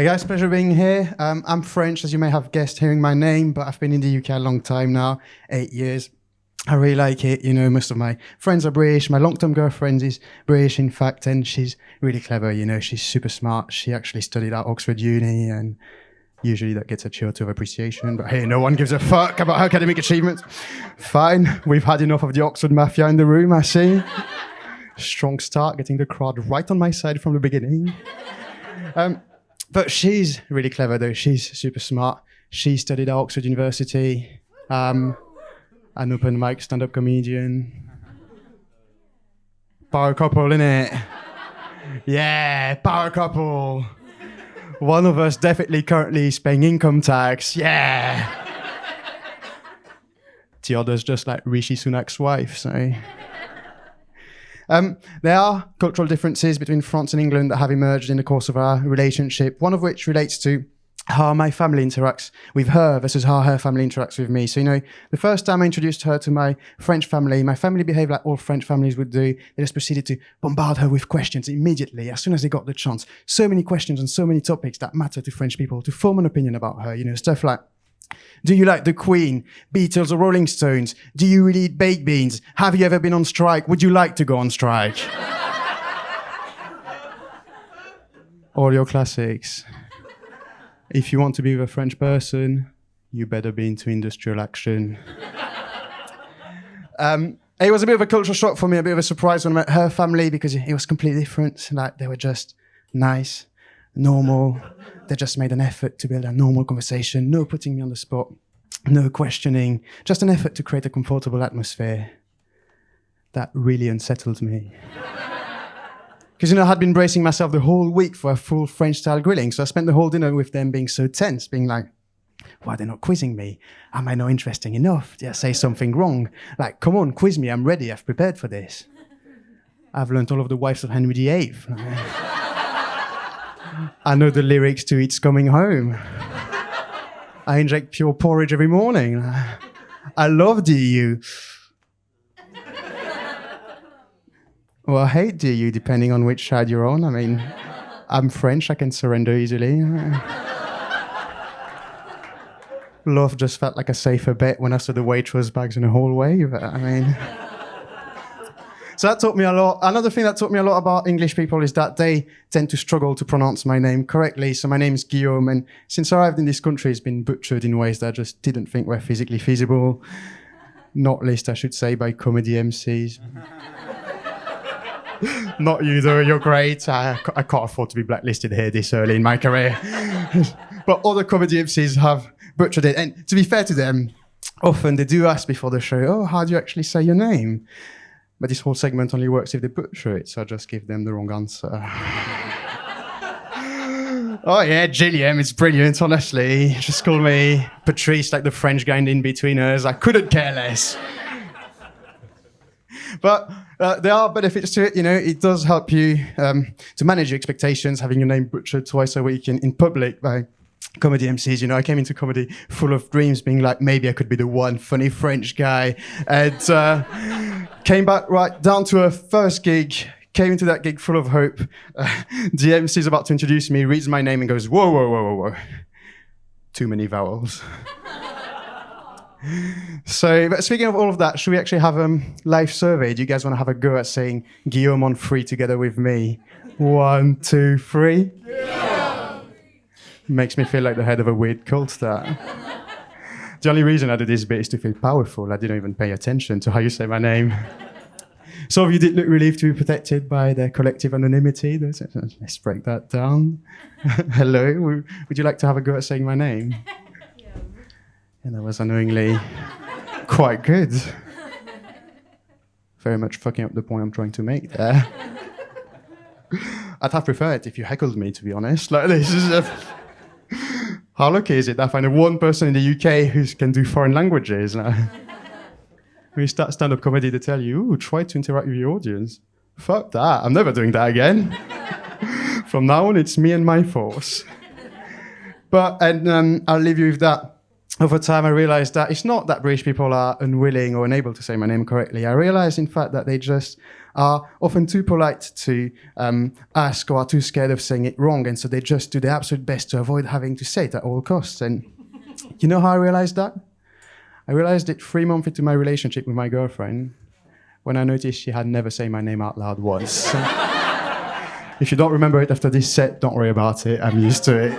Hi guys, pleasure being here. I'm French, as you may have guessed hearing my name, but I've been in the UK a long time now, 8 years. I really like it. You know, most of my friends are British. My long-term girlfriend is British, in fact, and she's really clever. You know, she's super smart. She actually studied at Oxford Uni, and usually that gets a cheer to of appreciation. But hey, no one gives a fuck about her academic achievements. Fine, we've had enough of the Oxford mafia in the room, I see. Strong start, getting the crowd right on my side from the beginning. But she's really clever, though. She's super smart. She studied at Oxford University. An open mic stand-up comedian. Power couple, innit? Yeah, power couple. One of us definitely currently is paying income tax. Yeah. The other's just like Rishi Sunak's wife, so... There are cultural differences between France and England that have emerged in the course of our relationship, one of which relates to how my family interacts with her versus how her family interacts with me. So, you know, the first time I introduced her to my French family behaved like all French families would do. They just proceeded to bombard her with questions immediately, as soon as they got the chance. So many questions on so many topics that matter to French people, to form an opinion about her, you know, stuff like, do you like the Queen, Beatles or Rolling Stones? Do you really eat baked beans? Have you ever been on strike? Would you like to go on strike? All your classics. If you want to be with a French person, you better be into industrial action. It was a bit of a cultural shock for me, a bit of a surprise when I met her family because it was completely different. Like, they were just nice, normal. They just made an effort to build a normal conversation, no putting me on the spot, no questioning, just an effort to create a comfortable atmosphere. That really unsettled me. Because, you know, I had been bracing myself the whole week for a full French-style grilling, so I spent the whole dinner with them being so tense, being like, why are they not quizzing me? Am I not interesting enough? Did I say something wrong? Like, come on, quiz me, I'm ready, I've prepared for this. I've learned all of the wives of Henry VIII. I know the lyrics to It's Coming Home. I inject pure porridge every morning. I love the EU. Well, I hate the EU, depending on which side you're on. I mean, I'm French, I can surrender easily. Love just felt like a safer bet when I saw the waitress bags in the hallway, but I mean... So that taught me a lot. Another thing that taught me a lot about English people is that they tend to struggle to pronounce my name correctly. So my name is Guillaume, and since I arrived in this country, it's been butchered in ways that I just didn't think were physically feasible. Not least, I should say, by comedy MCs. Not you, though. You're great. I can't afford to be blacklisted here this early in my career. But other comedy MCs have butchered it. And to be fair to them, often they do ask before the show, oh, how do you actually say your name? But this whole segment only works if they butcher it, so I just give them the wrong answer. Oh yeah, Gilliam, it's brilliant, honestly. Just call me Patrice, like the French guy in In-Betweeners. I couldn't care less. But there are benefits to it, you know. It does help you to manage your expectations, having your name butchered twice a week in public by comedy MCs. You know, I came into comedy full of dreams, being like, maybe I could be the one funny French guy. And came back right down to a first gig, came into that gig full of hope. The MC's about to introduce me, reads my name and goes, whoa, whoa, whoa, whoa, whoa. Too many vowels. So, but speaking of all of that, should we actually have a live survey? Do you guys want to have a go at saying Guillaume on 3 together with me? 1, 2, 3. Yeah. Makes me feel like the head of a weird cult, that. The only reason I did this bit is to feel powerful. I didn't even pay attention to how you say my name. Some of you did look relieved to be protected by their collective anonymity. Let's break that down. Hello, would you like to have a go at saying my name? And that was annoyingly quite good. Very much fucking up the point I'm trying to make there. I'd have preferred it if you heckled me, to be honest. Like, this is how lucky is it that I find one person in the UK who can do foreign languages? When you start stand-up comedy, they tell you, ooh, try to interact with your audience. Fuck that, I'm never doing that again. From now on, it's me and my force. But I'll leave you with that. Over time, I realized that it's not that British people are unwilling or unable to say my name correctly. I realized, in fact, that they just are often too polite to ask or are too scared of saying it wrong, and so they just do their absolute best to avoid having to say it at all costs. And you know how I realized that? I realized it 3 months into my relationship with my girlfriend when I noticed she had never said my name out loud once. So if you don't remember it after this set, don't worry about it. I'm used to it.